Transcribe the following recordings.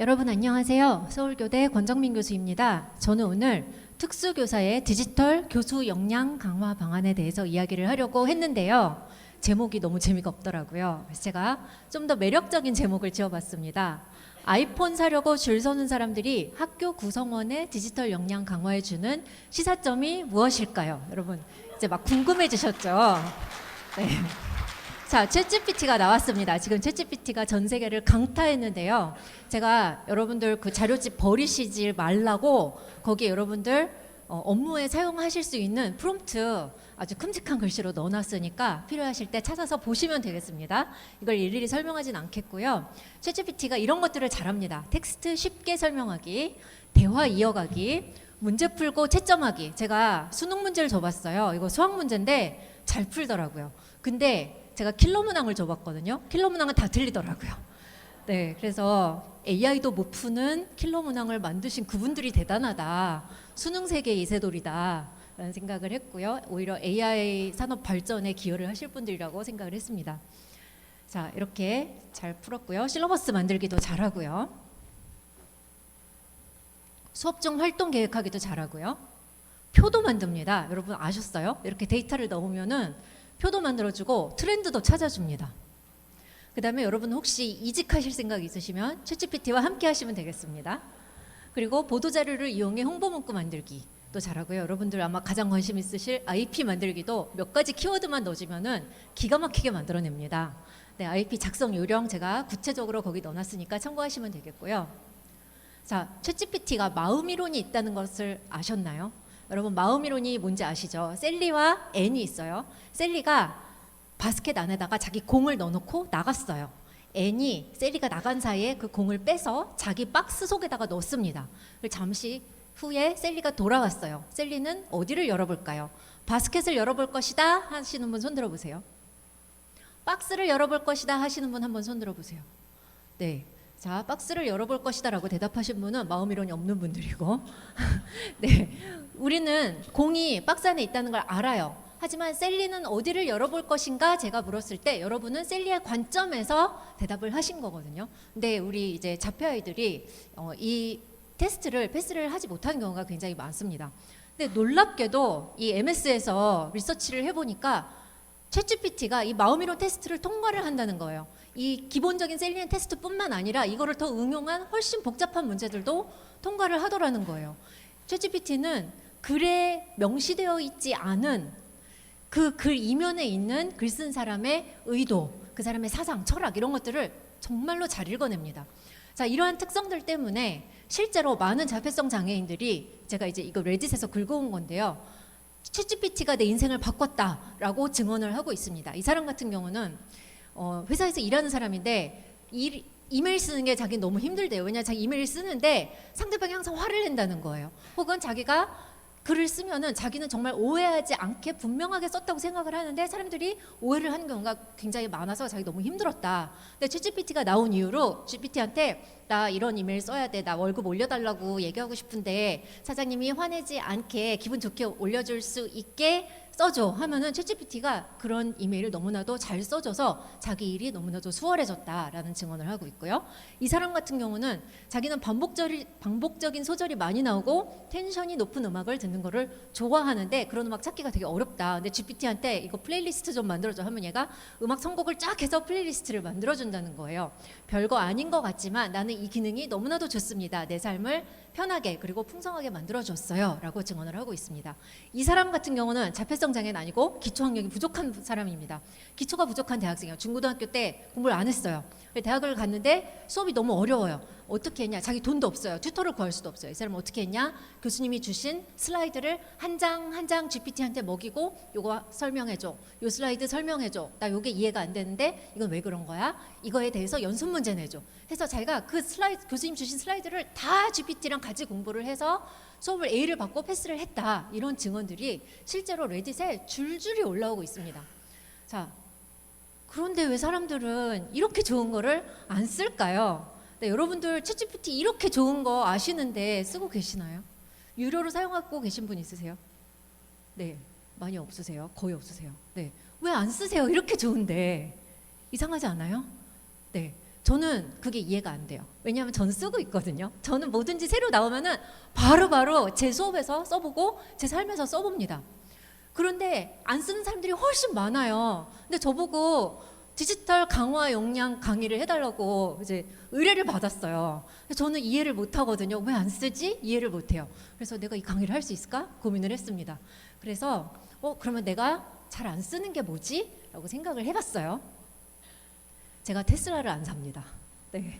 여러분 안녕하세요. 서울교대 권정민 교수입니다. 저는 오늘 특수교사의 디지털 교수 역량 강화 방안에 대해서 이야기를 하려고 했는데요. 제목이 너무 재미가 없더라고요. 그래서 제가 좀 더 매력적인 제목을 지어봤습니다. 아이폰 사려고 줄 서는 사람들이 학교 구성원의 디지털 역량 강화해주는 시사점이 무엇일까요? 여러분 이제 막 궁금해지셨죠? 네. 자, 챗GPT가 나왔습니다. 지금 챗GPT가 전 세계를 강타했는데요. 제가 여러분들 그 자료집 버리시지 말라고 거기에 여러분들 업무에 사용하실 수 있는 프롬프트 아주 큼직한 글씨로 넣어놨으니까 필요하실 때 찾아서 보시면 되겠습니다. 이걸 일일이 설명하진 않겠고요. 챗GPT가 이런 것들을 잘합니다. 텍스트 쉽게 설명하기, 대화 이어가기, 문제 풀고 채점하기. 제가 수능 문제를 줘봤어요. 이거 수학 문제인데 잘 풀더라고요. 근데 제가 킬러 문항을 줘봤거든요. 킬러 문항은 다 틀리더라고요. 네, 그래서 AI도 못 푸는 킬러 문항을 만드신 그분들이 대단하다. 수능 세계 이세돌이다. 라는 생각을 했고요. 오히려 AI 산업 발전에 기여를 하실 분들이라고 생각을 했습니다. 자, 이렇게 잘 풀었고요. 실러버스 만들기도 잘하고요. 수업 중 활동 계획하기도 잘하고요. 표도 만듭니다. 여러분 아셨어요? 이렇게 데이터를 넣으면은 표도 만들어주고 트렌드도 찾아줍니다. 그 다음에 여러분 혹시 이직하실 생각 있으시면 챗GPT와 함께 하시면 되겠습니다. 그리고 보도자료를 이용해 홍보문구 만들기도 잘하고요. 여러분들 아마 가장 관심 있으실 IP 만들기도 몇 가지 키워드만 넣어주면은 기가 막히게 만들어냅니다. 네, IP 작성 요령 제가 구체적으로 거기 넣어놨으니까 참고하시면 되겠고요. 자, 챗GPT가 마음이론이 있다는 것을 아셨나요? 여러분 마음이론이 뭔지 아시죠? 셀리와 앤이 있어요. 셀리가 바스켓 안에다가 자기 공을 넣어놓고 나갔어요. 앤이 셀리가 나간 사이에 그 공을 빼서 자기 박스 속에다가 넣습니다. 잠시 후에 셀리가 돌아왔어요. 셀리는 어디를 열어볼까요? 바스켓을 열어볼 것이다 하시는 분 손 들어보세요. 박스를 열어볼 것이다 하시는 분 한번 손 들어보세요. 네. 자, 박스를 열어볼 것이다 라고 대답하신 분은 마음이론이 없는 분들이고 네, 우리는 공이 박스 안에 있다는 걸 알아요. 하지만 셀리는 어디를 열어볼 것인가 제가 물었을 때 여러분은 셀리의 관점에서 대답을 하신 거거든요. 근데 우리 이제 자폐 아이들이 이 테스트를 패스를 하지 못하는 경우가 굉장히 많습니다. 근데 놀랍게도 이 MS에서 리서치를 해보니까 챗GPT가 이 마음이론 테스트를 통과를 한다는 거예요. 이 기본적인 셀리엔 테스트뿐만 아니라 이거를 더 응용한 훨씬 복잡한 문제들도 통과를 하더라는 거예요. 챗GPT는 글에 명시되어 있지 않은 그 글 이면에 있는 글 쓴 사람의 의도, 그 사람의 사상, 철학 이런 것들을 정말로 잘 읽어냅니다. 자, 이러한 특성들 때문에 실제로 많은 자폐성 장애인들이 제가 이제 이거 레딧에서 긁어온 건데요. 챗GPT가 내 인생을 바꿨다라고 증언을 하고 있습니다. 이 사람 같은 경우는 회사에서 일하는 사람인데 이메일 쓰는 게 자기는 너무 힘들대요. 왜냐하면 자기 이메일 쓰는데 상대방이 항상 화를 낸다는 거예요. 혹은 자기가 글을 쓰면은 자기는 정말 오해하지 않게 분명하게 썼다고 생각을 하는데 사람들이 오해를 하는 경우가 굉장히 많아서 자기 너무 힘들었다. 근데 챗GPT가 나온 이후로 GPT한테 나 이런 이메일 써야 돼. 나 월급 올려달라고 얘기하고 싶은데 사장님이 화내지 않게 기분 좋게 올려줄 수 있게 써줘 하면은 챗GPT가 그런 이메일을 너무나도 잘 써줘서 자기 일이 너무나도 수월해졌다라는 증언을 하고 있고요. 이 사람 같은 경우는 자기는 반복적인 소절이 많이 나오고 텐션이 높은 음악을 듣는 거를 좋아하는데 그런 음악 찾기가 되게 어렵다. 근데 GPT한테 이거 플레이리스트 좀 만들어줘 하면 얘가 음악 선곡을 쫙 해서 플레이리스트를 만들어준다는 거예요. 별거 아닌 것 같지만 나는 이 기능이 너무나도 좋습니다. 내 삶을 편하게 그리고 풍성하게 만들어줬어요 라고 증언을 하고 있습니다. 이 사람 같은 경우는 자폐성 장애는 아니고 기초학력이 부족한 사람입니다. 기초가 부족한 대학생이에요. 중고등학교 때 공부를 안 했어요. 대학을 갔는데 수업이 너무 어려워요. 어떻게 했냐? 자기 돈도 없어요. 튜터를 구할 수도 없어요. 이 사람은 어떻게 했냐? 교수님이 주신 슬라이드를 한 장 한 장 GPT한테 먹이고 요거 설명해줘. 요 슬라이드 설명해줘. 나 요게 이해가 안 되는데 이건 왜 그런 거야? 이거에 대해서 연습 문제 내줘. 해서 자기가 그 슬라이드 교수님 주신 슬라이드를 다 GPT랑 같이 공부를 해서 수업을 A를 받고 패스를 했다. 이런 증언들이 실제로 레딧에 줄줄이 올라오고 있습니다. 자, 그런데 왜 사람들은 이렇게 좋은 거를 안 쓸까요? 네, 여러분들 챗GPT 이렇게 좋은 거 아시는데 쓰고 계시나요? 유료로 사용하고 계신 분 있으세요? 네, 많이 없으세요. 거의 없으세요. 네, 왜 안 쓰세요? 이렇게 좋은데 이상하지 않아요? 네, 저는 그게 이해가 안 돼요. 왜냐하면 전 쓰고 있거든요. 저는 뭐든지 새로 나오면은 바로바로 제 수업에서 써보고 제 삶에서 써봅니다. 그런데 안 쓰는 사람들이 훨씬 많아요. 근데 저보고 디지털 강화 역량 강의를 해달라고 이제 의뢰를 받았어요. 저는 이해를 못 하거든요. 왜 안 쓰지? 이해를 못 해요. 그래서 내가 이 강의를 할 수 있을까? 고민을 했습니다. 그래서 그러면 내가 잘 안 쓰는 게 뭐지? 라고 생각을 해봤어요. 제가 테슬라를 안 삽니다. 네.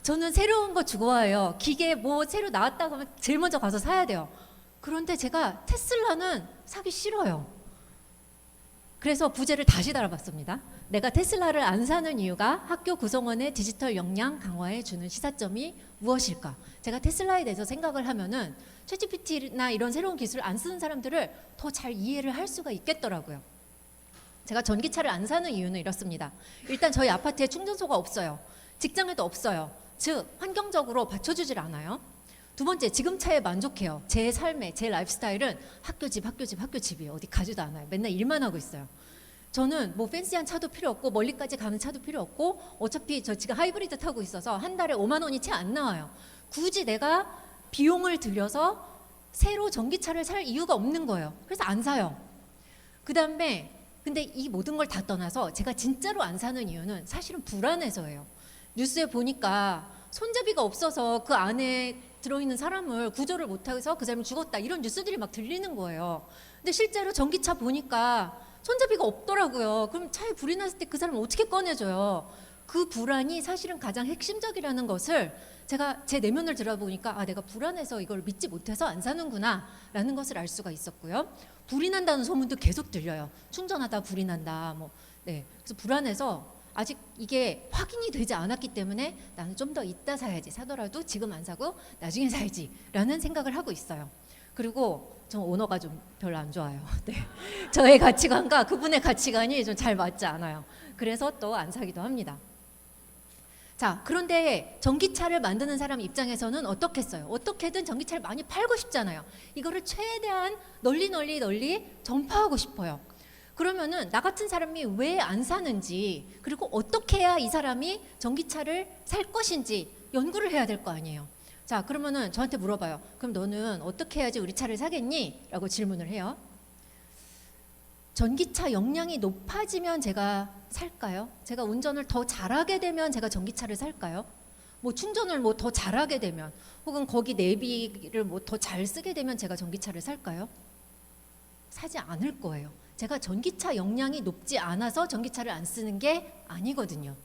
저는 새로운 거 좋아해요. 기계 뭐 새로 나왔다고 하면 제일 먼저 가서 사야 돼요. 그런데 제가 테슬라는 사기 싫어요. 그래서 부제를 다시 달아봤습니다. 내가 테슬라를 안 사는 이유가 학교 구성원의 디지털 역량 강화에 주는 시사점이 무엇일까? 제가 테슬라에 대해서 생각을 하면은 챗GPT나 이런 새로운 기술을 안 쓰는 사람들을 더 잘 이해를 할 수가 있겠더라고요. 제가 전기차를 안 사는 이유는 이렇습니다. 일단 저희 아파트에 충전소가 없어요. 직장에도 없어요. 즉 환경적으로 받쳐주질 않아요. 두 번째, 지금 차에 만족해요. 제 삶의 제 라이프스타일은 학교 집 학교 집이에요. 어디 가지도 않아요. 맨날 일만 하고 있어요. 저는 뭐 팬시한 차도 필요 없고 멀리까지 가는 차도 필요 없고 어차피 저 지금 하이브리드 타고 있어서 한 달에 5만 원이 채 안 나와요. 굳이 내가 비용을 들여서 새로 전기차를 살 이유가 없는 거예요. 그래서 안 사요. 그 다음에 근데 이 모든 걸 다 떠나서 제가 진짜로 안 사는 이유는 사실은 불안해서예요. 뉴스에 보니까 손잡이가 없어서 그 안에 들어있는 사람을 구조를 못해서 그 사람이 죽었다 이런 뉴스들이 막 들리는 거예요. 근데 실제로 전기차 보니까 손잡이가 없더라고요. 그럼 차에 불이 났을 때 그 사람을 어떻게 꺼내줘요? 그 불안이 사실은 가장 핵심적이라는 것을 제가 제 내면을 들어보니까 내가 불안해서 이걸 믿지 못해서 안 사는구나 라는 것을 알 수가 있었고요. 불이 난다는 소문도 계속 들려요. 충전하다 불이 난다. 그래서 불안해서 아직 이게 확인이 되지 않았기 때문에 나는 좀 더 이따 사야지. 사더라도 지금 안 사고 나중에 사야지 라는 생각을 하고 있어요. 그리고 저 오너가 좀 별로 안 좋아요. 네. 저의 가치관과 그분의 가치관이 좀 잘 맞지 않아요. 그래서 또 안 사기도 합니다. 자, 그런데 전기차를 만드는 사람 입장에서는 어떻겠어요? 어떻게든 전기차를 많이 팔고 싶잖아요. 이거를 최대한 널리 전파하고 싶어요. 그러면은 나 같은 사람이 왜 안 사는지, 그리고 어떻게 해야 이 사람이 전기차를 살 것인지 연구를 해야 될 거 아니에요. 자, 그러면은 저한테 물어봐요. 그럼 너는 어떻게 해야지 우리 차를 사겠니? 라고 질문을 해요. 전기차 역량이 높아지면 제가 살까요? 제가 운전을 더 잘하게 되면 제가 전기차를 살까요? 뭐 충전을 뭐 더 잘하게 되면, 혹은 거기 내비를 뭐 더 잘 쓰게 되면 제가 전기차를 살까요? 사지 않을 거예요. 제가 전기차 역량이 높지 않아서 전기차를 안 쓰는 게 아니거든요.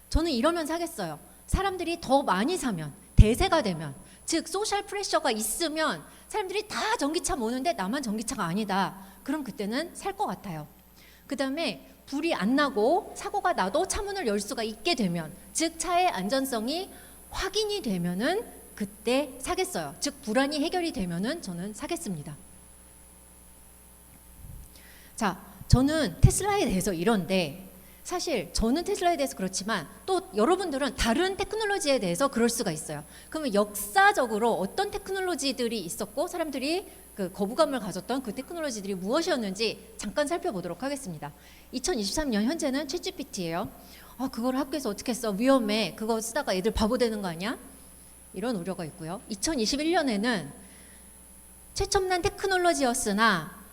저는 이러면 사겠어요. 사람들이 더 많이 사면, 대세가 되면, 즉 소셜 프레셔가 있으면 사람들이 다 전기차 모는데 나만 전기차가 아니다. 그럼 그때는 살 것 같아요. 그 다음에 불이 안 나고 사고가 나도 차문을 열 수가 있게 되면, 즉 차의 안전성이 확인이 되면은 그때 사겠어요. 즉 불안이 해결이 되면은 저는 사겠습니다. 자, 저는 테슬라에 대해서 이런데 사실 저는 테슬라에 대해서 그렇지만 또 여러분들은 다른 테크놀로지에 대해서 그럴 수가 있어요. 그러면 역사적으로 어떤 테크놀로지들이 있었고 사람들이 그 거부감을 가졌던 그 테크놀로지들이 무엇이었는지 잠깐 살펴보도록 하겠습니다. 2023년 현재는 챗GPT예요. 그걸 학교에서 어떻게 써? 위험해. 그거 쓰다가 애들 바보 되는 거 아니야? 이런 우려가 있고요. 2021년에는 최첨단 테크놀로지였으나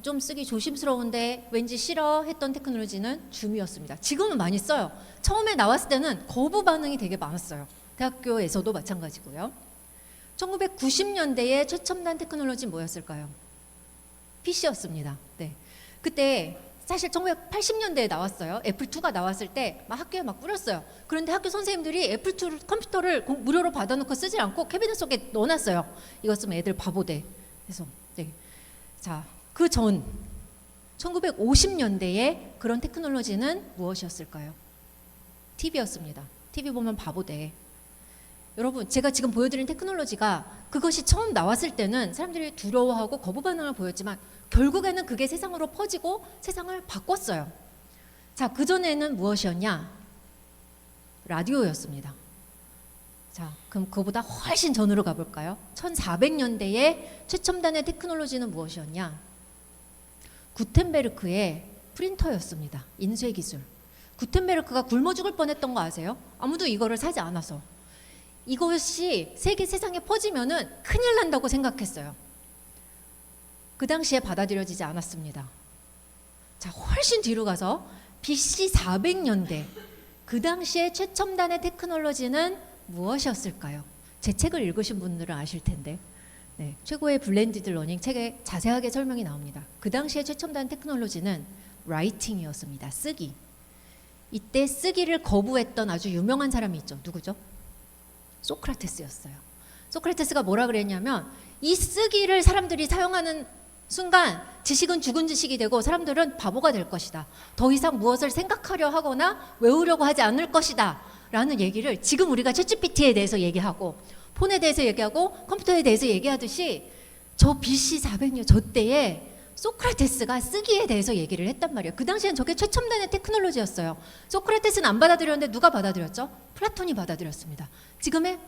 좀 쓰기 조심스러운데 왠지 싫어 했던 테크놀로지는 줌이었습니다. 지금은 많이 써요. 처음에 나왔을 때는 거부 반응이 되게 많았어요. 대학교에서도 마찬가지고요. 1990년대의 최첨단 테크놀로지는 뭐였을까요? PC였습니다. 네. 그때 사실 1980년대에 나왔어요. 애플2가 나왔을 때 막 학교에 막 뿌렸어요. 그런데 학교 선생님들이 애플2 컴퓨터를 무료로 받아놓고 쓰지 않고 캐비넷 속에 넣어놨어요. 이거 쓰면 애들 바보 돼. 그래서 네. 자, 그 전 1950년대에 그런 테크놀로지는 무엇이었을까요? TV였습니다. TV 보면 바보 돼. 여러분, 제가 지금 보여드린 테크놀로지가 그것이 처음 나왔을 때는 사람들이 두려워하고 거부 반응을 보였지만 결국에는 그게 세상으로 퍼지고 세상을 바꿨어요. 자, 그전에는 무엇이었냐? 라디오였습니다. 자, 그럼 그거보다 훨씬 전으로 가볼까요? 1400년대의 최첨단의 테크놀로지는 무엇이었냐? 구텐베르크의 프린터였습니다. 인쇄 기술. 구텐베르크가 굶어 죽을 뻔했던 거 아세요? 아무도 이거를 사지 않아서. 이것이 세상에 퍼지면은 큰일 난다고 생각했어요. 그 당시에 받아들여지지 않았습니다. 자, 훨씬 뒤로 가서 BC 400년대, 그 당시에 최첨단의 테크놀로지는 무엇이었을까요? 제 책을 읽으신 분들은 아실 텐데, 네, 최고의 블렌디드 러닝 책에 자세하게 설명이 나옵니다. 그 당시에 최첨단 테크놀로지는 라이팅이었습니다. 쓰기. 이때 쓰기를 거부했던 아주 유명한 사람이 있죠. 누구죠? 소크라테스였어요. 소크라테스가 뭐라 그랬냐면, 이 쓰기를 사람들이 사용하는 순간 지식은 죽은 지식이 되고 사람들은 바보가 될 것이다. 더 이상 무엇을 생각하려 하거나 외우려고 하지 않을 것이다 라는 얘기를 지금 우리가 챗GPT에 대해서 얘기하고 폰에 대해서 얘기하고 컴퓨터에 대해서 얘기하듯이 저 BC 400년 저 때에 소크라테스가 쓰기에 대해서 얘기를 했단 말이에요. 그 당시엔 저게 최첨단의 테크놀로지였어요. 소크라테스는 안 받아들였는데 누가 받아들였죠? 플라톤이 받아들였습니다.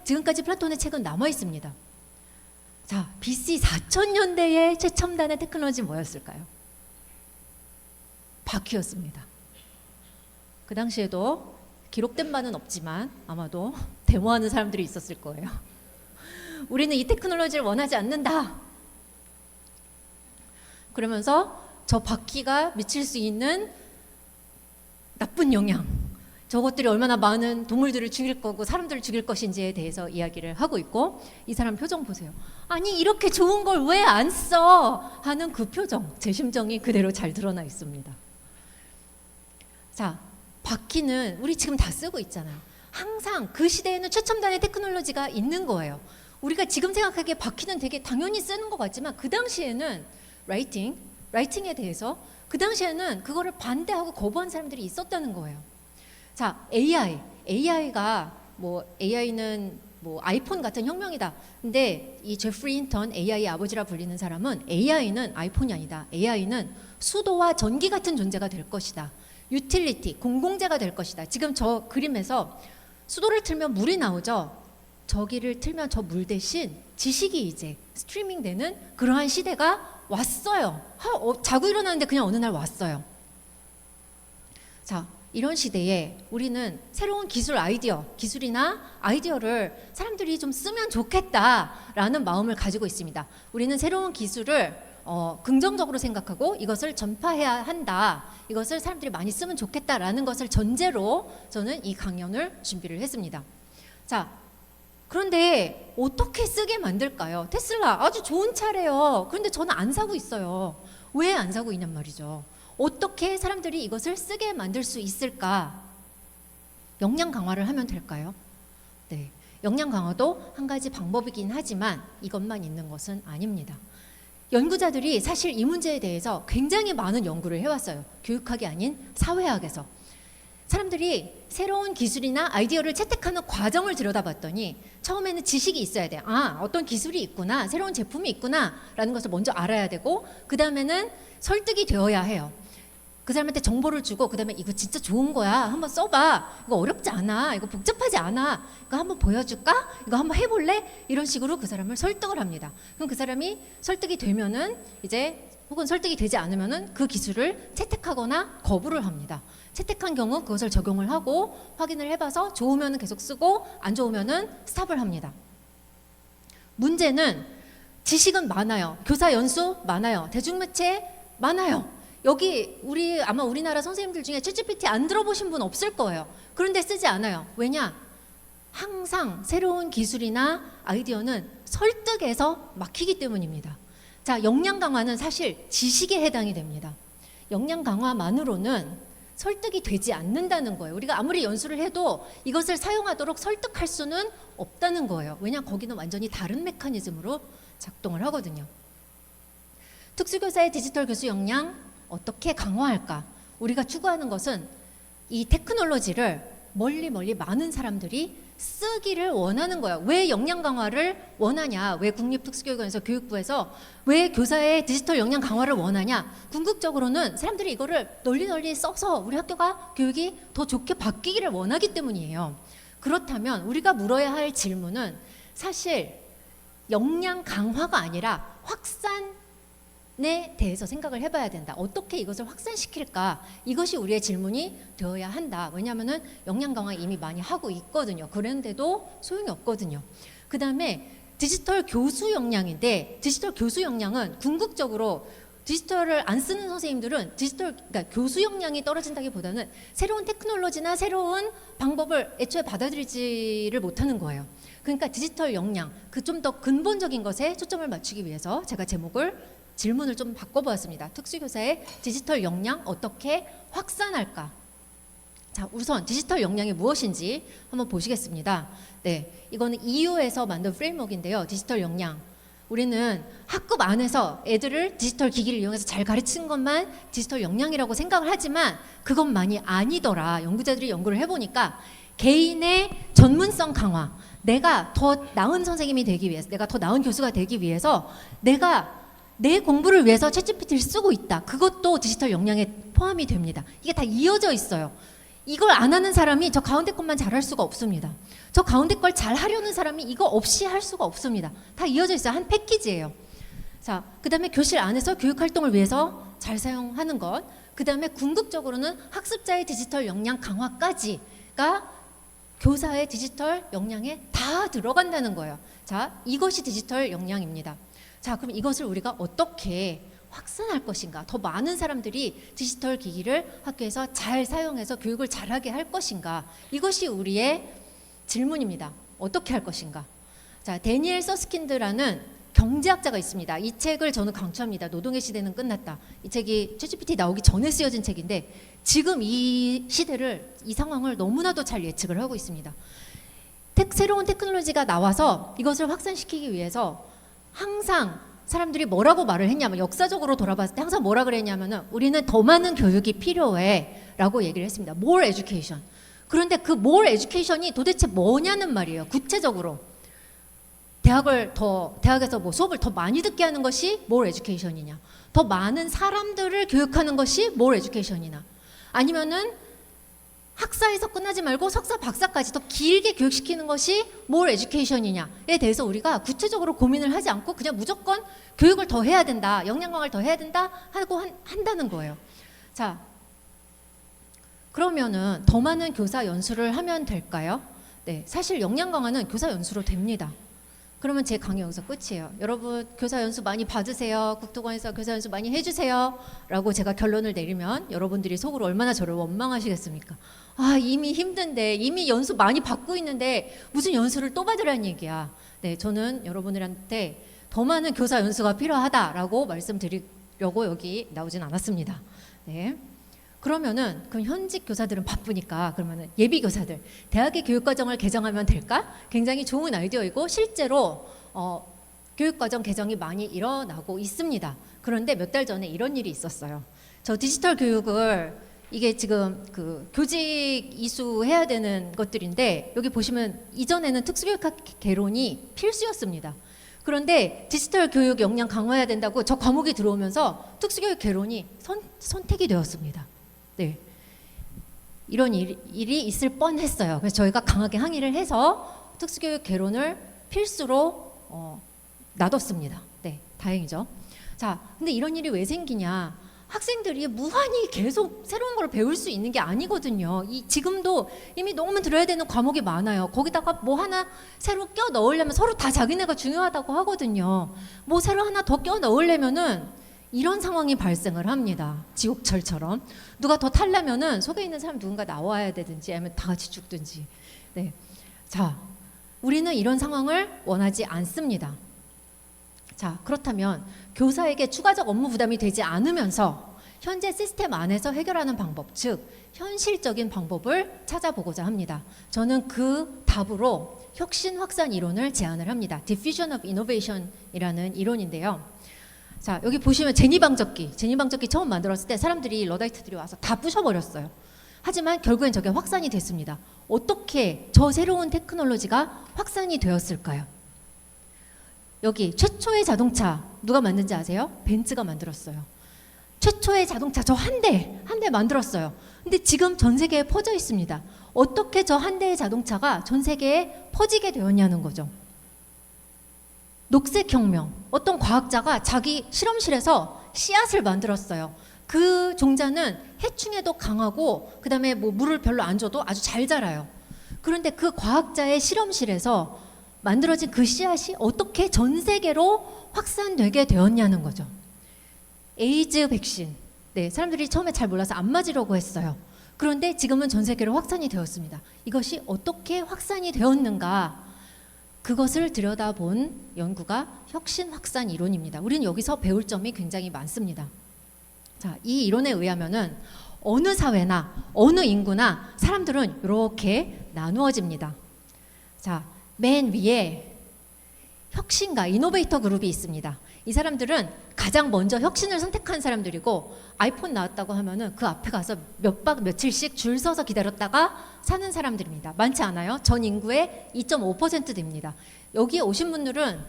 지금까지 플라톤의 책은 남아 있습니다. 자, BC 4000년대의 최첨단의 테크놀로지는 뭐였을까요? 바퀴였습니다. 그 당시에도 기록된 바는 없지만 아마도 데모하는 사람들이 있었을 거예요. 우리는 이 테크놀로지를 원하지 않는다. 그러면서 저 바퀴가 미칠 수 있는 나쁜 영향, 저것들이 얼마나 많은 동물들을 죽일 거고 사람들을 죽일 것인지에 대해서 이야기를 하고 있고, 이 사람 표정 보세요. 아니 이렇게 좋은 걸 왜 안 써? 하는 그 표정, 제 심정이 그대로 잘 드러나 있습니다. 자, 바퀴는 우리 지금 다 쓰고 있잖아요. 항상 그 시대에는 최첨단의 테크놀로지가 있는 거예요. 우리가 지금 생각하기에 바퀴는 되게 당연히 쓰는 것 같지만 그 당시에는 라이팅에 대해서 그 당시에는 그거를 반대하고 거부한 사람들이 있었다는 거예요. 자, AI가 AI는 아이폰 같은 혁명이다. 근데 이 제프리 힌턴 AI 아버지라 불리는 사람은 AI는 아이폰이 아니다. AI는 수도와 전기 같은 존재가 될 것이다. 유틸리티, 공공재가 될 것이다. 지금 저 그림에서 수도를 틀면 물이 나오죠. 저기를 틀면 저 물 대신 지식이 이제 스트리밍 되는 그러한 시대가 왔어요. 자고 일어나는데 그냥 어느 날 왔어요. 자, 이런 시대에 우리는 새로운 기술이나 아이디어를 사람들이 좀 쓰면 좋겠다라는 마음을 가지고 있습니다. 우리는 새로운 기술을 긍정적으로 생각하고 이것을 전파해야 한다. 이것을 사람들이 많이 쓰면 좋겠다라는 것을 전제로 저는 이 강연을 준비를 했습니다. 자, 그런데 어떻게 쓰게 만들까요? 테슬라 아주 좋은 차래요. 그런데 저는 안 사고 있어요. 왜 안 사고 있냔 말이죠. 어떻게 사람들이 이것을 쓰게 만들 수 있을까? 역량 강화를 하면 될까요? 네, 역량 강화도 한 가지 방법이긴 하지만 이것만 있는 것은 아닙니다. 연구자들이 사실 이 문제에 대해서 굉장히 많은 연구를 해왔어요. 교육학이 아닌 사회학에서. 사람들이 새로운 기술이나 아이디어를 채택하는 과정을 들여다봤더니 처음에는 지식이 있어야 돼요. 어떤 기술이 있구나, 새로운 제품이 있구나 라는 것을 먼저 알아야 되고, 그 다음에는 설득이 되어야 해요. 그 사람한테 정보를 주고, 그 다음에 이거 진짜 좋은 거야, 한번 써봐, 이거 어렵지 않아, 이거 복잡하지 않아, 이거 한번 보여줄까, 이거 한번 해볼래, 이런 식으로 그 사람을 설득을 합니다. 그럼 그 사람이 설득이 되면은 이제, 혹은 설득이 되지 않으면은 그 기술을 채택하거나 거부를 합니다. 채택한 경우 그것을 적용을 하고 확인을 해봐서 좋으면 계속 쓰고 안 좋으면 스탑을 합니다. 문제는 지식은 많아요. 교사 연수 많아요. 대중매체 많아요. 여기 아마 우리나라 선생님들 중에 챗GPT 안 들어보신 분 없을 거예요. 그런데 쓰지 않아요. 왜냐? 항상 새로운 기술이나 아이디어는 설득에서 막히기 때문입니다. 자, 역량 강화는 사실 지식에 해당이 됩니다. 역량 강화만으로는 설득이 되지 않는다는 거예요. 우리가 아무리 연수를 해도 이것을 사용하도록 설득할 수는 없다는 거예요. 왜냐? 거기는 완전히 다른 메커니즘으로 작동을 하거든요. 특수교사의 디지털 교수 역량 어떻게 강화할까? 우리가 추구하는 것은 이 테크놀로지를 멀리 많은 사람들이 쓰기를 원하는 거야. 왜 역량 강화를 원하냐? 왜 국립특수교육원에서 교육부에서 왜 교사의 디지털 역량 강화를 원하냐? 궁극적으로는 사람들이 이거를 널리 써서 우리 학교가 교육이 더 좋게 바뀌기를 원하기 때문이에요. 그렇다면 우리가 물어야 할 질문은 사실 역량 강화가 아니라 확산이 대해서 생각을 해봐야 된다. 어떻게 이것을 확산시킬까? 이것이 우리의 질문이 되어야 한다. 왜냐하면은 역량 강화 이미 많이 하고 있거든요. 그런데도 소용이 없거든요. 그 다음에 디지털 교수 역량인데, 디지털 교수 역량은 궁극적으로 디지털을 안 쓰는 선생님들은 그러니까 교수 역량이 떨어진다기보다는 새로운 테크놀로지나 새로운 방법을 애초에 받아들이지를 못하는 거예요. 그러니까 디지털 역량, 그 좀 더 근본적인 것에 초점을 맞추기 위해서 제가 질문을 좀 바꿔보았습니다. 특수교사의 디지털 역량 어떻게 확산할까? 자, 우선 디지털 역량이 무엇인지 한번 보시겠습니다. 네, 이거는 EU에서 만든 프레임워크인데요. 디지털 역량. 우리는 학급 안에서 애들을 디지털 기기를 이용해서 잘 가르치는 것만 디지털 역량이라고 생각을 하지만 그것만이 아니더라. 연구자들이 연구를 해보니까 개인의 전문성 강화, 내가 더 나은 선생님이 되기 위해서, 내가 더 나은 교수가 되기 위해서 내가 내 공부를 위해서 챗GPT를 쓰고 있다. 그것도 디지털 역량에 포함이 됩니다. 이게 다 이어져 있어요. 이걸 안 하는 사람이 저 가운데 것만 잘할 수가 없습니다. 저 가운데 걸 잘 하려는 사람이 이거 없이 할 수가 없습니다. 다 이어져 있어요. 한 패키지예요. 자, 그 다음에 교실 안에서 교육활동을 위해서 잘 사용하는 것, 그 다음에 궁극적으로는 학습자의 디지털 역량 강화까지가 교사의 디지털 역량에 다 들어간다는 거예요. 자, 이것이 디지털 역량입니다. 자, 그럼 이것을 우리가 어떻게 확산할 것인가? 더 많은 사람들이 디지털 기기를 학교에서 잘 사용해서 교육을 잘하게 할 것인가? 이것이 우리의 질문입니다. 어떻게 할 것인가? 자, 데니엘 서스킨드라는 경제학자가 있습니다. 이 책을 저는 강추합니다. 노동의 시대는 끝났다. 이 책이 챗GPT 나오기 전에 쓰여진 책인데 지금 이 시대를, 이 상황을 너무나도 잘 예측을 하고 있습니다. 새로운 테크놀로지가 나와서 이것을 확산시키기 위해서 항상 사람들이 뭐라고 말을 했냐면, 역사적으로 돌아봤을 때 항상 뭐라 그랬냐면은 우리는 더 많은 교육이 필요해 라고 얘기를 했습니다. More education. 그런데 그 more education이 도대체 뭐냐는 말이에요. 구체적으로 대학에서 뭐 수업을 더 많이 듣게 하는 것이 more education이냐, 더 많은 사람들을 교육하는 것이 more education이나, 아니면은 학사에서 끝나지 말고 석사, 박사까지 더 길게 교육시키는 것이 more education이냐에 대해서 우리가 구체적으로 고민을 하지 않고 그냥 무조건 교육을 더 해야 된다, 역량 강화를 더 해야 된다 하고 한다는 거예요. 자, 그러면은 더 많은 교사 연수를 하면 될까요? 네, 사실 역량 강화는 교사 연수로 됩니다. 그러면 제 강의 여기서 끝이에요. 여러분 교사 연수 많이 받으세요. 국토관에서 교사 연수 많이 해주세요 라고 제가 결론을 내리면 여러분들이 속으로 얼마나 저를 원망하시겠습니까? 아, 이미 힘든데, 이미 연수 많이 받고 있는데 무슨 연수를 또 받으라는 얘기야. 네, 저는 여러분들한테 더 많은 교사 연수가 필요하다라고 말씀드리려고 여기 나오진 않았습니다. 네. 그러면은 그럼 현직 교사들은 바쁘니까 그러면은 예비 교사들, 대학의 교육과정을 개정하면 될까? 굉장히 좋은 아이디어이고 실제로 교육과정 개정이 많이 일어나고 있습니다. 그런데 몇 달 전에 이런 일이 있었어요. 저 디지털 교육을, 이게 지금 그 교직 이수해야 되는 것들인데 여기 보시면 이전에는 특수교육학 개론이 필수였습니다. 그런데 디지털 교육 역량 강화해야 된다고 저 과목이 들어오면서 특수교육 개론이 선택이 되었습니다. 네, 이런 일이 있을 뻔했어요. 그래서 저희가 강하게 항의를 해서 특수교육 개론을 필수로 놔뒀습니다. 네, 다행이죠. 자, 근데 이런 일이 왜 생기냐? 학생들이 무한히 계속 새로운 걸 배울 수 있는 게 아니거든요. 지금도 이미 너무 들어야 되는 과목이 많아요. 거기다가 뭐 하나 새로 껴 넣으려면 서로 다 자기네가 중요하다고 하거든요. 뭐 새로 하나 더 껴 넣으려면은 이런 상황이 발생을 합니다. 지옥철처럼. 누가 더 타려면은 속에 있는 사람 누군가 나와야 되든지 아니면 다 같이 죽든지. 네. 자, 우리는 이런 상황을 원하지 않습니다. 자, 그렇다면 교사에게 추가적 업무 부담이 되지 않으면서 현재 시스템 안에서 해결하는 방법, 즉 현실적인 방법을 찾아보고자 합니다. 저는 그 답으로 혁신 확산 이론을 제안을 합니다. Diffusion of Innovation이라는 이론인데요. 자, 여기 보시면 제니방적기 처음 만들었을 때 사람들이, 러다이트들이 와서 다 부셔버렸어요. 하지만 결국엔 저게 확산이 됐습니다. 어떻게 저 새로운 테크놀로지가 확산이 되었을까요? 여기 최초의 자동차 누가 만든지 아세요? 벤츠가 만들었어요. 최초의 자동차 저 한 대 만들었어요. 근데 지금 전 세계에 퍼져 있습니다. 어떻게 저 한 대의 자동차가 전 세계에 퍼지게 되었냐는 거죠. 녹색혁명, 어떤 과학자가 자기 실험실에서 씨앗을 만들었어요. 그 종자는 해충에도 강하고 그다음에 뭐 물을 별로 안 줘도 아주 잘 자라요. 그런데 그 과학자의 실험실에서 만들어진 그 씨앗이 어떻게 전 세계로 확산되게 되었냐는 거죠. 에이즈 백신. 네, 사람들이 처음에 잘 몰라서 안 맞으려고 했어요. 그런데 지금은 전 세계로 확산이 되었습니다. 이것이 어떻게 확산이 되었는가? 그것을 들여다본 연구가 혁신 확산 이론입니다. 우리는 여기서 배울 점이 굉장히 많습니다. 자, 이 이론에 의하면은 어느 사회나 어느 인구나 사람들은 이렇게 나누어집니다. 자, 맨 위에 혁신가, 이노베이터 그룹이 있습니다. 이 사람들은 가장 먼저 혁신을 선택한 사람들이고 아이폰 나왔다고 하면은 그 앞에 가서 몇 박 며칠씩 줄 서서 기다렸다가 사는 사람들입니다. 많지 않아요. 전 인구의 2.5% 됩니다. 여기에 오신 분들은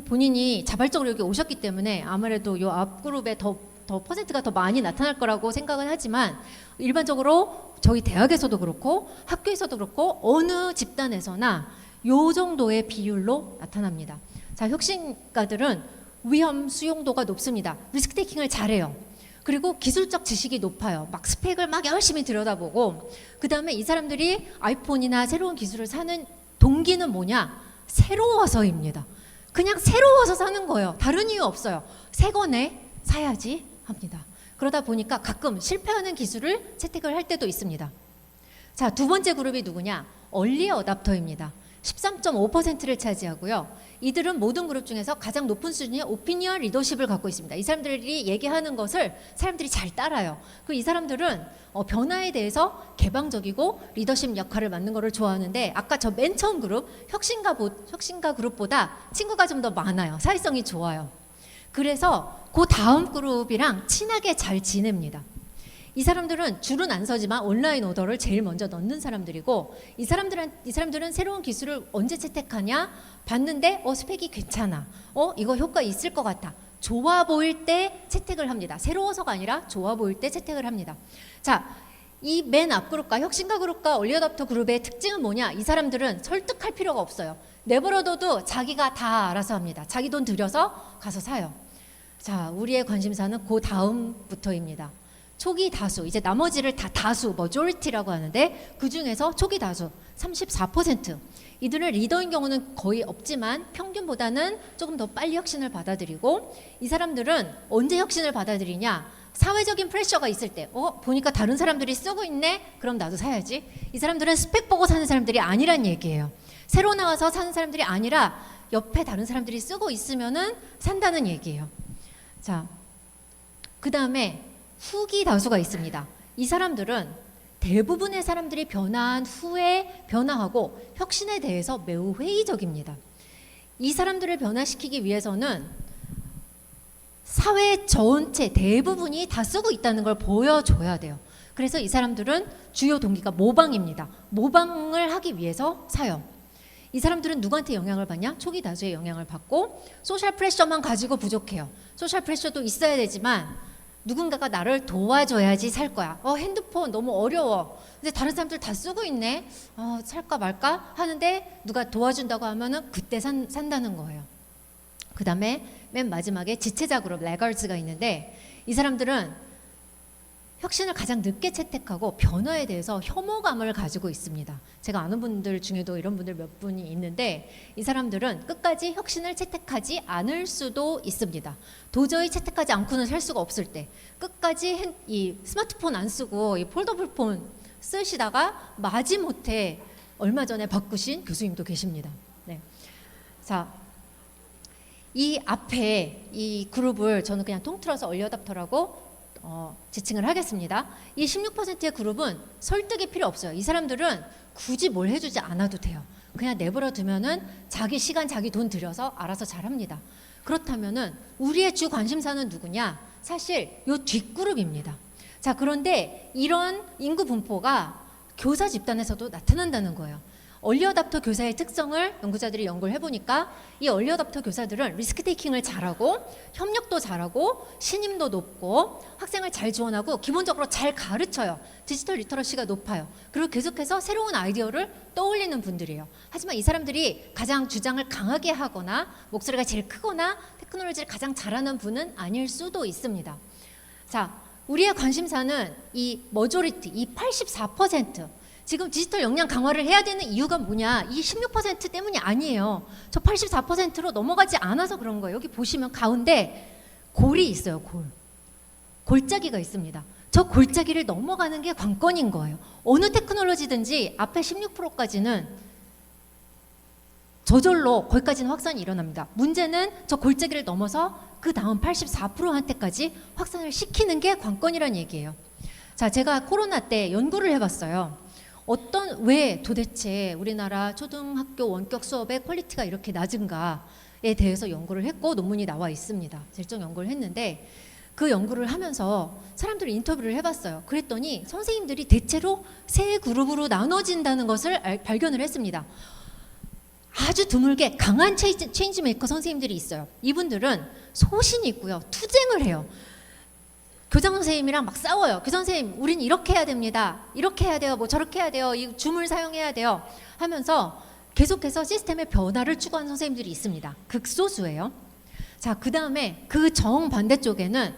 본인이 자발적으로 여기 오셨기 때문에 아무래도 이 앞 그룹에 더 퍼센트가 더 많이 나타날 거라고 생각은 하지만 일반적으로 저희 대학에서도 그렇고 학교에서도 그렇고 어느 집단에서나 요 정도의 비율로 나타납니다. 자, 혁신가들은 위험 수용도가 높습니다. 리스크 테이킹을 잘해요. 그리고 기술적 지식이 높아요. 막 스펙을 막 열심히 들여다보고 그 다음에 이 사람들이 아이폰이나 새로운 기술을 사는 동기는 뭐냐? 새로워서입니다. 그냥 새로워서 사는 거예요. 다른 이유 없어요. 새 거네 사야지 합니다. 그러다 보니까 가끔 실패하는 기술을 채택을 할 때도 있습니다. 자, 두 번째 그룹이 누구냐? 얼리 어답터입니다. 13.5%를 차지하고요. 이들은 모든 그룹 중에서 가장 높은 수준의 오피니언 리더십을 갖고 있습니다. 이 사람들이 얘기하는 것을 사람들이 잘 따라요. 그리고 이 사람들은 변화에 대해서 개방적이고 리더십 역할을 맡는 것을 좋아하는데 아까 저 맨 처음 그룹 혁신가 그룹보다 친구가 좀 더 많아요. 사회성이 좋아요. 그래서 그 다음 그룹이랑 친하게 잘 지냅니다. 이 사람들은 줄은 안 서지만 온라인 오더를 제일 먼저 넣는 사람들이고 이 사람들은 새로운 기술을 언제 채택하냐? 봤는데 스펙이 괜찮아. 이거 효과 있을 것 같아. 좋아 보일 때 채택을 합니다. 새로워서가 아니라 좋아 보일 때 채택을 합니다. 자, 이 맨 앞 그룹과 혁신가 그룹과 얼리어답터 그룹의 특징은 뭐냐? 이 사람들은 설득할 필요가 없어요. 내버려둬도 자기가 다 알아서 합니다. 자기 돈 들여서 가서 사요. 자, 우리의 관심사는 그 다음부터입니다. 초기 다수, 이제 나머지를 다 다수, majority라고 하는데 그 중에서 초기 다수 34%. 이들은 리더인 경우는 거의 없지만 평균보다는 조금 더 빨리 혁신을 받아들이고 이 사람들은 언제 혁신을 받아들이냐? 사회적인 프레셔가 있을 때 보니까 다른 사람들이 쓰고 있네? 그럼 나도 사야지. 이 사람들은 스펙 보고 사는 사람들이 아니란 얘기예요. 새로 나와서 사는 사람들이 아니라 옆에 다른 사람들이 쓰고 있으면은 산다는 얘기예요. 자, 그 다음에 후기 다수가 있습니다. 이 사람들은 대부분의 사람들이 변화한 후에 변화하고 혁신에 대해서 매우 회의적입니다. 이 사람들을 변화시키기 위해서는 사회 전체 대부분이 다 쓰고 있다는 걸 보여줘야 돼요. 그래서 이 사람들은 주요 동기가 모방입니다. 모방을 하기 위해서 사요. 이 사람들은 누구한테 영향을 받냐? 초기 다수의 영향을 받고 소셜 프레셔만 가지고 부족해요. 소셜 프레셔도 있어야 되지만 누군가가 나를 도와줘야지 살 거야. 핸드폰 너무 어려워. 근데 다른 사람들 다 쓰고 있네. 살까 말까 하는데 누가 도와준다고 하면은 그때 산다는 거예요. 그 다음에 맨 마지막에 지체자 그룹 레거즈가 있는데 이 사람들은 혁신을 가장 늦게 채택하고 변화에 대해서 혐오감을 가지고 있습니다. 제가 아는 분들 중에도 이런 분들 몇 분이 있는데 이 사람들은 끝까지 혁신을 채택하지 않을 수도 있습니다. 도저히 채택하지 않고는 살 수가 없을 때 끝까지 이 스마트폰 안 쓰고 이 폴더블 폰 쓰시다가 마지못해 얼마 전에 바꾸신 교수님도 계십니다. 네. 자, 이 앞에 이 그룹을 저는 그냥 통틀어서 얼리어답터라고 지칭을 하겠습니다. 이 16%의 그룹은 설득이 필요 없어요. 이 사람들은 굳이 뭘 해주지 않아도 돼요. 그냥 내버려 두면은 자기 시간, 자기 돈 들여서 알아서 잘합니다. 그렇다면은 우리의 주 관심사는 누구냐? 사실 요 뒷그룹입니다. 자, 그런데 이런 인구 분포가 교사 집단에서도 나타난다는 거예요. 얼리 어답터 교사의 특성을 연구자들이 연구를 해보니까 이 얼리 어답터 교사들은 리스크 테이킹을 잘하고 협력도 잘하고 신임도 높고 학생을 잘 지원하고 기본적으로 잘 가르쳐요. 디지털 리터러시가 높아요. 그리고 계속해서 새로운 아이디어를 떠올리는 분들이에요. 하지만 이 사람들이 가장 주장을 강하게 하거나 목소리가 제일 크거나 테크놀로지를 가장 잘하는 분은 아닐 수도 있습니다. 자, 우리의 관심사는 이 머조리티, 이 84%. 지금 디지털 역량 강화를 해야 되는 이유가 뭐냐? 이 16% 때문이 아니에요. 저 84%로 넘어가지 않아서 그런 거예요. 여기 보시면 가운데 골이 있어요. 골짜기가 있습니다. 저 골짜기를 넘어가는 게 관건인 거예요. 어느 테크놀로지든지 앞에 16%까지는 저절로 거기까지는 확산이 일어납니다. 문제는 저 골짜기를 넘어서 그 다음 84%한테까지 확산을 시키는 게 관건이란 얘기예요. 자, 제가 코로나 때 연구를 해봤어요. 왜 도대체 우리나라 초등학교 원격 수업의 퀄리티가 이렇게 낮은가에 대해서 연구를 했고 논문이 나와 있습니다. 일정 연구를 했는데 그 연구를 하면서 사람들을 인터뷰를 해봤어요. 그랬더니 선생님들이 대체로 세 그룹으로 나눠진다는 것을 발견을 했습니다. 아주 드물게 강한 체인지 메이커 선생님들이 있어요. 이분들은 소신이 있고요. 투쟁을 해요. 교장 선생님이랑 막 싸워요. 교장 선생님, 우린 이렇게 해야 됩니다. 이렇게 해야 돼요. 뭐 저렇게 해야 돼요. 이 줌을 사용해야 돼요. 하면서 계속해서 시스템의 변화를 추구하는 선생님들이 있습니다. 극소수예요. 자, 그 다음에 그 정반대쪽에는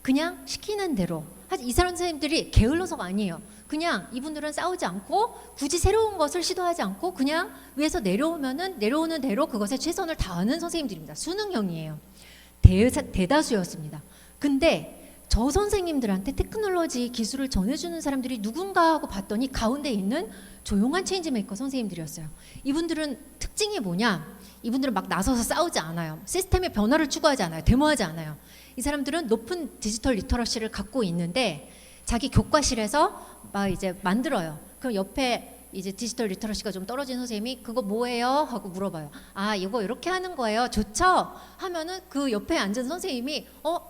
그냥 시키는 대로. 이 사람 선생님들이 게을러서가 아니에요. 그냥 이분들은 싸우지 않고 굳이 새로운 것을 시도하지 않고 그냥 위에서 내려오면은 내려오는 대로 그것에 최선을 다하는 선생님들입니다. 수능형이에요. 대다수였습니다. 근데 저 선생님들한테 테크놀로지 기술을 전해주는 사람들이 누군가 하고 봤더니 가운데 있는 조용한 체인지 메이커 선생님들이었어요. 이분들은 특징이 뭐냐? 이분들은 막 나서서 싸우지 않아요. 시스템의 변화를 추구하지 않아요. 데모하지 않아요. 이 사람들은 높은 디지털 리터러시를 갖고 있는데 자기 교과실에서 막 이제 만들어요. 그럼 옆에 이제 디지털 리터러시가 좀 떨어진 선생님이 그거 뭐예요? 하고 물어봐요. 아, 이거 이렇게 하는 거예요. 좋죠? 하면은 그 옆에 앉은 선생님이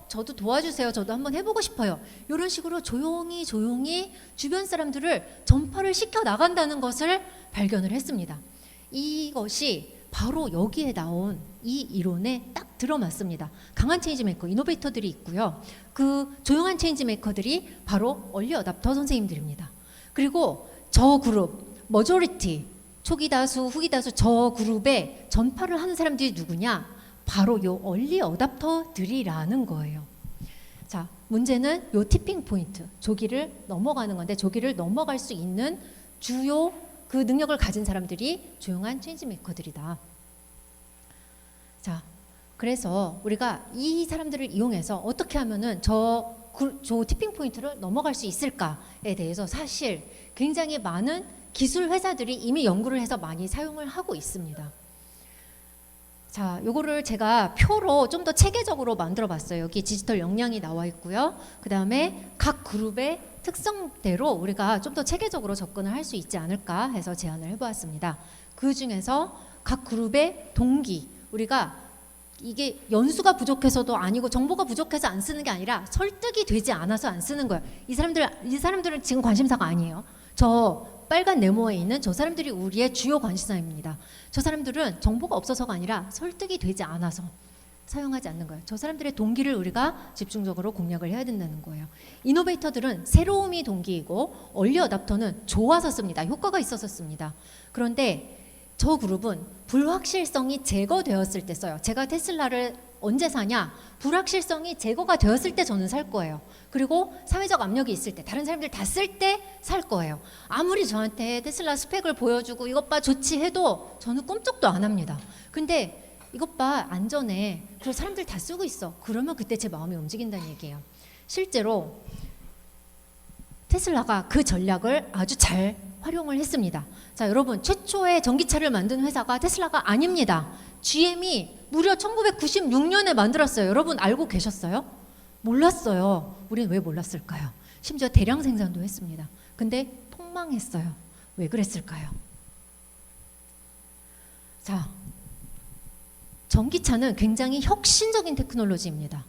저도 도와주세요. 저도 한번 해보고 싶어요. 이런 식으로 조용히 주변 사람들을 전파를 시켜 나간다는 것을 발견을 했습니다. 이것이 바로 여기에 나온 이 이론에 딱 들어맞습니다. 강한 체인지 메이커, 이노베이터들이 있고요. 그 조용한 체인지 메이커들이 바로 얼리 어답터 선생님들입니다. 그리고 저 그룹, 머조리티, 초기 다수, 후기 다수 저 그룹에 전파를 하는 사람들이 누구냐? 바로 요 얼리 어답터들이라는 거예요. 자, 문제는 요 티핑 포인트, 조기를 넘어가는 건데 조기를 넘어갈 수 있는 주요 그 능력을 가진 사람들이 조용한 체인지 메이커들이다. 자, 그래서 우리가 이 사람들을 이용해서 어떻게 하면은 저 티핑 포인트를 넘어갈 수 있을까에 대해서 사실 굉장히 많은 기술 회사들이 이미 연구를 해서 많이 사용을 하고 있습니다. 자, 요거를 제가 표로 좀 더 체계적으로 만들어 봤어요. 여기 디지털 역량이 나와 있고요. 그 다음에 각 그룹의 특성대로 우리가 좀 더 체계적으로 접근을 할 수 있지 않을까 해서 제안을 해보았습니다. 그 중에서 각 그룹의 동기, 우리가 이게 연수가 부족해서도 아니고 정보가 부족해서 안 쓰는 게 아니라 설득이 되지 않아서 안 쓰는 거예요. 이 사람들은 지금 관심사가 아니에요. 저 빨간 네모에 있는 저 사람들이 우리의 주요 관심사입니다. 저 사람들은 정보가 없어서가 아니라 설득이 되지 않아서 사용하지 않는 거예요. 저 사람들의 동기를 우리가 집중적으로 공략을 해야 된다는 거예요. 이노베이터들은 새로움이 동기이고 얼리 어답터는 좋아서 씁니다. 효과가 있어서 씁니다. 그런데 저 그룹은 불확실성이 제거되었을 때 써요. 제가 테슬라를 언제 사냐? 불확실성이 제거가 되었을 때 저는 살 거예요. 그리고 사회적 압력이 있을 때, 다른 사람들 다 쓸 때 살 거예요. 아무리 저한테 테슬라 스펙을 보여주고 이것 봐 좋지 해도 저는 꿈쩍도 안 합니다. 근데 이것 봐 안전해. 그리고 사람들 다 쓰고 있어. 그러면 그때 제 마음이 움직인다는 얘기예요. 실제로 테슬라가 그 전략을 아주 잘 활용을 했습니다. 자, 여러분, 최초의 전기차를 만든 회사가 테슬라가 아닙니다. GM이 무려 1996년에 만들었어요. 여러분 알고 계셨어요? 몰랐어요. 우리는 왜 몰랐을까요? 심지어 대량 생산도 했습니다. 근데 폭망했어요. 왜 그랬을까요? 자, 전기차는 굉장히 혁신적인 테크놀로지입니다.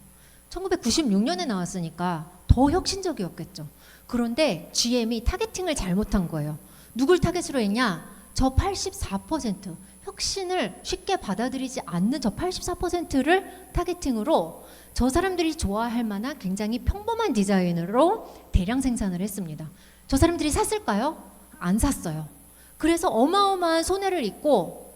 1996년에 나왔으니까 더 혁신적이었겠죠. 그런데 GM이 타겟팅을 잘못한 거예요. 누굴 타겟으로 했냐? 저 84%, 혁신을 쉽게 받아들이지 않는 저 84%를 타겟팅으로 저 사람들이 좋아할 만한 굉장히 평범한 디자인으로 대량 생산을 했습니다. 저 사람들이 샀을까요? 안 샀어요. 그래서 어마어마한 손해를 입고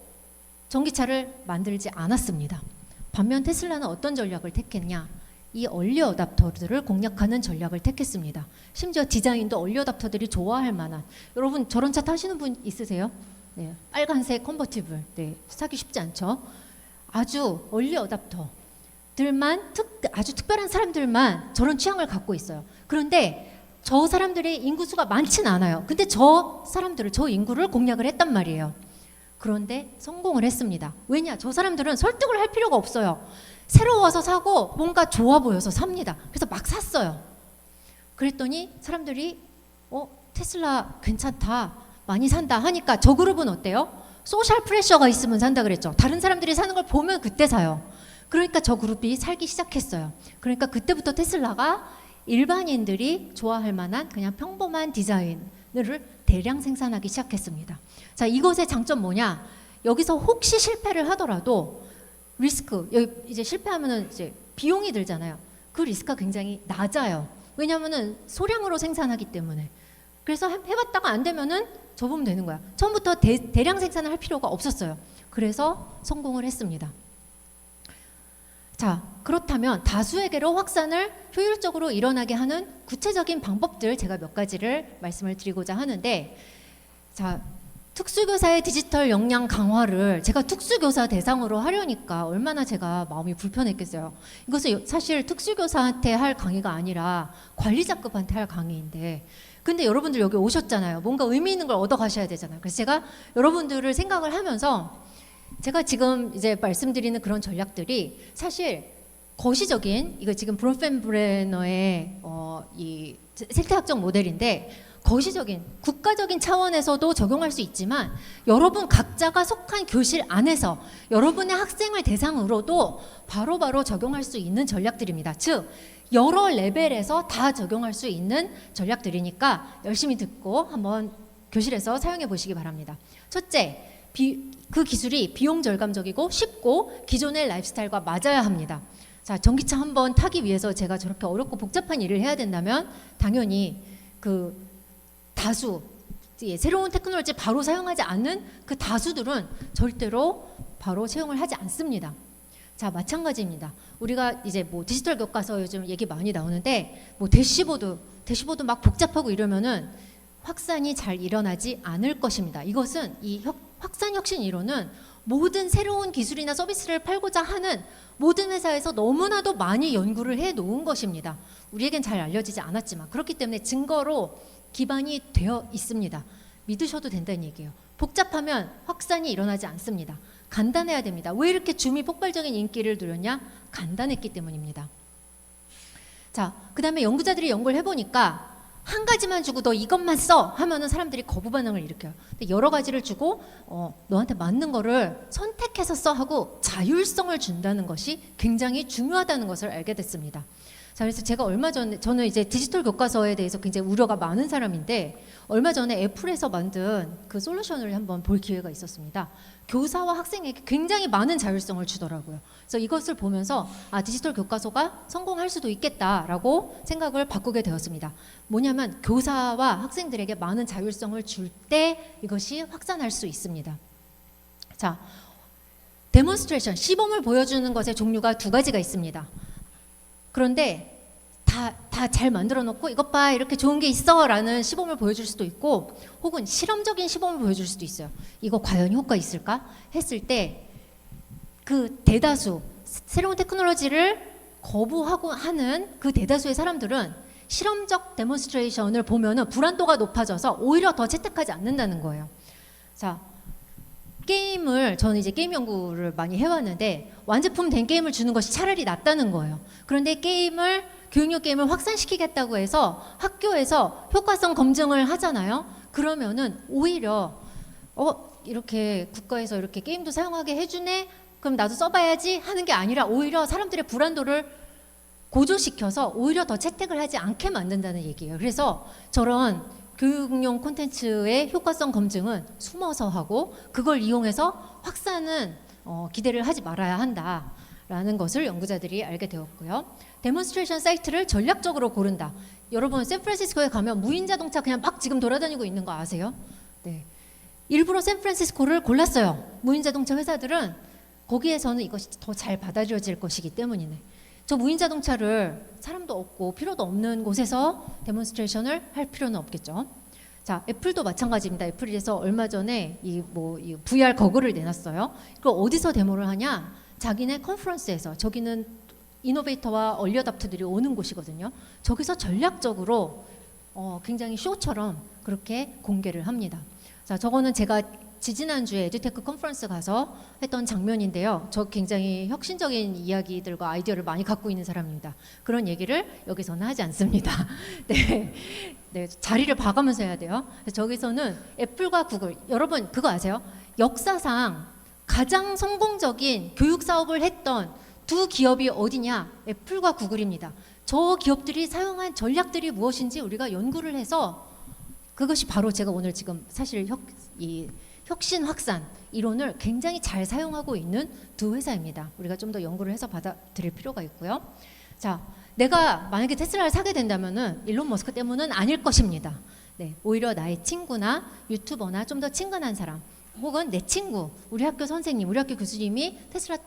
전기차를 만들지 않았습니다. 반면 테슬라는 어떤 전략을 택했냐? 이 얼리 어답터들을 공략하는 전략을 택했습니다. 심지어 디자인도 얼리 어답터들이 좋아할 만한, 여러분 저런 차 타시는 분 있으세요? 네, 빨간색 컨버티블, 네, 사기 쉽지 않죠. 아주 얼리 어답터들만, 아주 특별한 사람들만 저런 취향을 갖고 있어요. 그런데 저 사람들의 인구수가 많진 않아요. 근데 저 사람들을, 저 인구를 공략을 했단 말이에요. 그런데 성공을 했습니다. 왜냐? 저 사람들은 설득을 할 필요가 없어요. 새로워서 사고 뭔가 좋아 보여서 삽니다. 그래서 막 샀어요. 그랬더니 사람들이 테슬라 괜찮다, 많이 산다 하니까 저 그룹은 어때요? 소셜 프레셔가 있으면 산다 그랬죠. 다른 사람들이 사는 걸 보면 그때 사요. 그러니까 저 그룹이 살기 시작했어요. 그러니까 그때부터 테슬라가 일반인들이 좋아할 만한 그냥 평범한 디자인을 대량 생산하기 시작했습니다. 자, 이것의 장점 뭐냐? 여기서 혹시 실패를 하더라도 리스크, 여기 이제 실패하면은 이제 비용이 들잖아요. 그 리스크가 굉장히 낮아요. 왜냐하면은 소량으로 생산하기 때문에. 그래서 해봤다가 안 되면은 접으면 되는 거야. 처음부터 대량 생산을 할 필요가 없었어요. 그래서 성공을 했습니다. 자, 그렇다면 다수에게로 확산을 효율적으로 일어나게 하는 구체적인 방법들, 제가 몇 가지를 말씀을 드리고자 하는데, 자, 특수교사의 디지털 역량 강화를 제가 특수교사 대상으로 하려니까 얼마나 제가 마음이 불편했겠어요. 이것은 사실 특수교사한테 할 강의가 아니라 관리자급한테 할 강의인데, 근데 여러분들 여기 오셨잖아요. 뭔가 의미 있는 걸 얻어 가셔야 되잖아요. 그래서 제가 여러분들을 생각을 하면서 제가 지금 이제 말씀드리는 그런 전략들이 사실 거시적인, 이거 지금 브론펜브레너의 이 생태학적 모델인데, 거시적인 국가적인 차원에서도 적용할 수 있지만 여러분 각자가 속한 교실 안에서 여러분의 학생을 대상으로도 바로바로 적용할 수 있는 전략들입니다. 즉 여러 레벨에서 다 적용할 수 있는 전략들이니까 열심히 듣고 한번 교실에서 사용해 보시기 바랍니다. 첫째, 그 기술이 비용 절감적이고 쉽고 기존의 라이프스타일과 맞아야 합니다. 자, 전기차 한번 타기 위해서 제가 저렇게 어렵고 복잡한 일을 해야 된다면 당연히 그 다수, 새로운 테크놀로지 바로 사용하지 않는 그 다수들은 절대로 바로 채용을 하지 않습니다. 자, 마찬가지입니다. 우리가 이제 뭐 디지털 교과서 요즘 얘기 많이 나오는데 뭐 대시보드 막 복잡하고 이러면은 확산이 잘 일어나지 않을 것입니다. 이것은 이 확산 혁신 이론은 모든 새로운 기술이나 서비스를 팔고자 하는 모든 회사에서 너무나도 많이 연구를 해 놓은 것입니다. 우리에겐 잘 알려지지 않았지만 그렇기 때문에 증거로 기반이 되어 있습니다. 믿으셔도 된다는 얘기예요. 복잡하면 확산이 일어나지 않습니다. 간단해야 됩니다. 왜 이렇게 줌이 폭발적인 인기를 누렸냐? 간단했기 때문입니다. 자, 그 다음에 연구자들이 연구를 해보니까 한 가지만 주고 너 이것만 써 하면은 사람들이 거부 반응을 일으켜요. 근데 여러 가지를 주고 너한테 맞는 거를 선택해서 써 하고 자율성을 준다는 것이 굉장히 중요하다는 것을 알게 됐습니다. 자, 그래서 제가 얼마 전에, 저는 이제 디지털 교과서에 대해서 굉장히 우려가 많은 사람인데 얼마 전에 애플에서 만든 그 솔루션을 한번 볼 기회가 있었습니다. 교사와 학생에게 굉장히 많은 자율성을 주더라고요. 그래서 이것을 보면서 디지털 교과서가 성공할 수도 있겠다라고 생각을 바꾸게 되었습니다. 뭐냐면 교사와 학생들에게 많은 자율성을 줄 때 이것이 확산할 수 있습니다. 자, 데몬스트레이션, 시범을 보여주는 것의 종류가 두 가지가 있습니다. 그런데 다 잘 만들어 놓고 이것 봐 이렇게 좋은 게 있어 라는 시범을 보여줄 수도 있고 혹은 실험적인 시범을 보여줄 수도 있어요. 이거 과연 효과 있을까? 했을 때 그 대다수 새로운 테크놀로지를 거부하고 하는 그 대다수의 사람들은 실험적 데몬스트레이션을 보면은 불안도가 높아져서 오히려 더 채택하지 않는다는 거예요. 자, 게임을, 저는 이제 게임 연구를 많이 해왔는데 완제품 된 게임을 주는 것이 차라리 낫다는 거예요. 그런데 교육용 게임을 확산시키겠다고 해서 학교에서 효과성 검증을 하잖아요. 그러면은 오히려 이렇게 국가에서 이렇게 게임도 사용하게 해주네, 그럼 나도 써봐야지 하는 게 아니라 오히려 사람들의 불안도를 고조시켜서 오히려 더 채택을 하지 않게 만든다는 얘기예요. 그래서 저런 교육용 콘텐츠의 효과성 검증은 숨어서 하고 그걸 이용해서 확산은 기대를 하지 말아야 한다라는 것을 연구자들이 알게 되었고요. 데몬스트레이션 사이트를 전략적으로 고른다. 여러분 샌프란시스코에 가면 무인 자동차 그냥 막 지금 돌아다니고 있는 거 아세요? 네. 일부러 샌프란시스코를 골랐어요. 무인 자동차 회사들은 거기에서는 이것이 더 잘 받아들여질 것이기 때문이네. 저 무인 자동차를 사람도 없고 필요도 없는 곳에서 데몬스트레이션을 할 필요는 없겠죠. 자, 애플도 마찬가지입니다. 애플에서 얼마 전에 이 VR 거글을 내놨어요. 그걸 어디서 데모를 하냐? 자기네 컨퍼런스에서, 저기는 이노베이터와 얼리어답터들이 오는 곳이거든요. 저기서 전략적으로 굉장히 쇼처럼 그렇게 공개를 합니다. 자, 저거는 제가 지지난주에 에듀테크 컨퍼런스 가서 했던 장면인데요. 저 굉장히 혁신적인 이야기들과 아이디어를 많이 갖고 있는 사람입니다. 그런 얘기를 여기서는 하지 않습니다. 네, 네, 자리를 봐가면서 해야 돼요. 저기서는 애플과 구글, 여러분 그거 아세요? 역사상 가장 성공적인 교육 사업을 했던 두 기업이 어디냐? 애플과 구글입니다. 저 기업들이 사용한 전략들이 무엇인지 우리가 연구를 해서 그것이 바로 제가 오늘 지금 사실 혁신 확산 이론을 굉장히 잘 사용하고 있는 두 회사입니다. 우리가 좀 더 연구를 해서 받아들일 필요가 있고요. 자, 내가 만약에 테슬라를 사게 된다면은 일론 머스크 때문은 아닐 것입니다. 네, 오히려 나의 친구나 유튜버나 좀 더 친근한 사람, 혹은 내 친구, 우리 학교 선생님, 우리 학교 교수님이 테슬라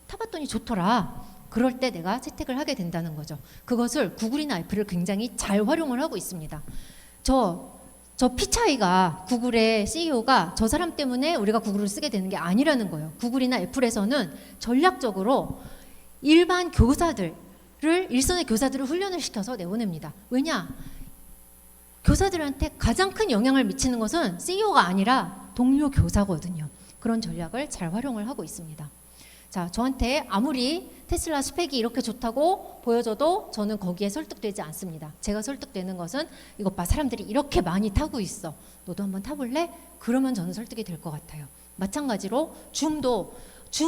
타봤더니 좋더라. 그럴 때 내가 채택을 하게 된다는 거죠. 그것을 구글이나 애플을 굉장히 잘 활용을 하고 있습니다. 저 피차이가 구글의 CEO가 저 사람 때문에 우리가 구글을 쓰게 되는 게 아니라는 거예요. 구글이나 애플에서는 전략적으로 일반 교사들을, 일선의 교사들을 훈련을 시켜서 내보냅니다. 왜냐? 교사들한테 가장 큰 영향을 미치는 것은 CEO가 아니라 동료 교사거든요. 그런 전략을 잘 활용을 하고 있습니다. 자, 저한테 아무리 테슬라 스펙이 이렇게 좋다고 보여줘도 저는 거기에 설득되지 않습니다. 제가 설득되는 것은 이것 봐, 사람들이 이렇게 많이 타고 있어. 너도 한번 타볼래? 그러면 저는 설득이 될 것 같아요. 마찬가지로 줌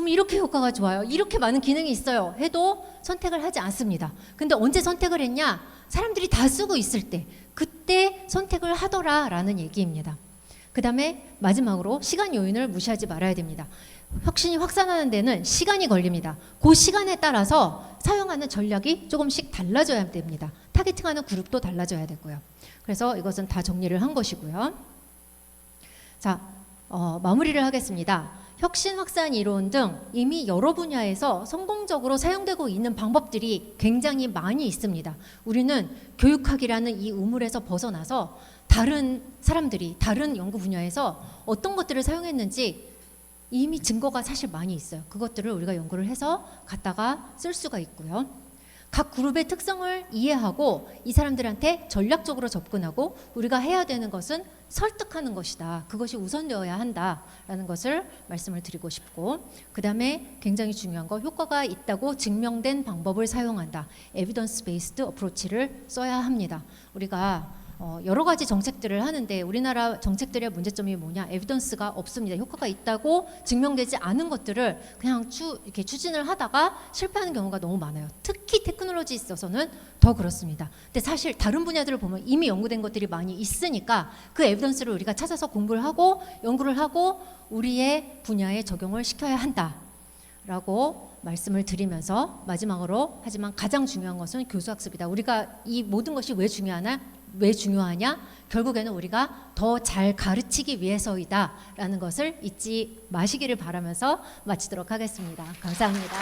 이렇게 효과가 좋아요. 이렇게 많은 기능이 있어요. 해도 선택을 하지 않습니다. 근데 언제 선택을 했냐? 사람들이 다 쓰고 있을 때, 그때 선택을 하더라라는 얘기입니다. 그 다음에 마지막으로 시간 요인을 무시하지 말아야 됩니다. 혁신이 확산하는 데는 시간이 걸립니다. 그 시간에 따라서 사용하는 전략이 조금씩 달라져야 됩니다. 타겟팅하는 그룹도 달라져야 되고요. 그래서 이것은 다 정리를 한 것이고요. 자, 마무리를 하겠습니다. 혁신 확산 이론 등 이미 여러 분야에서 성공적으로 사용되고 있는 방법들이 굉장히 많이 있습니다. 우리는 교육학이라는 이 우물에서 벗어나서 다른 사람들이 다른 연구 분야에서 어떤 것들을 사용했는지 이미 증거가 사실 많이 있어요. 그것들을 우리가 연구를 해서 갖다가 쓸 수가 있고요. 각 그룹의 특성을 이해하고 이 사람들한테 전략적으로 접근하고 우리가 해야 되는 것은 설득하는 것이다. 그것이 우선되어야 한다라는 것을 말씀을 드리고 싶고, 그 다음에 굉장히 중요한 거, 효과가 있다고 증명된 방법을 사용한다. 에비던스 베이스드 어프로치를 써야 합니다. 우리가 여러 가지 정책들을 하는데 우리나라 정책들의 문제점이 뭐냐? 에비던스가 없습니다. 효과가 있다고 증명되지 않은 것들을 그냥 이렇게 추진을 하다가 실패하는 경우가 너무 많아요. 특히 테크놀로지에 있어서는 더 그렇습니다. 근데 사실 다른 분야들을 보면 이미 연구된 것들이 많이 있으니까 그 에비던스를 우리가 찾아서 공부를 하고 연구를 하고 우리의 분야에 적용을 시켜야 한다라고 말씀을 드리면서 마지막으로, 하지만 가장 중요한 것은 교수학습이다. 우리가 이 모든 것이 왜 중요하냐? 결국에는 우리가 더 잘 가르치기 위해서이다 라는 것을 잊지 마시기를 바라면서 마치도록 하겠습니다. 감사합니다.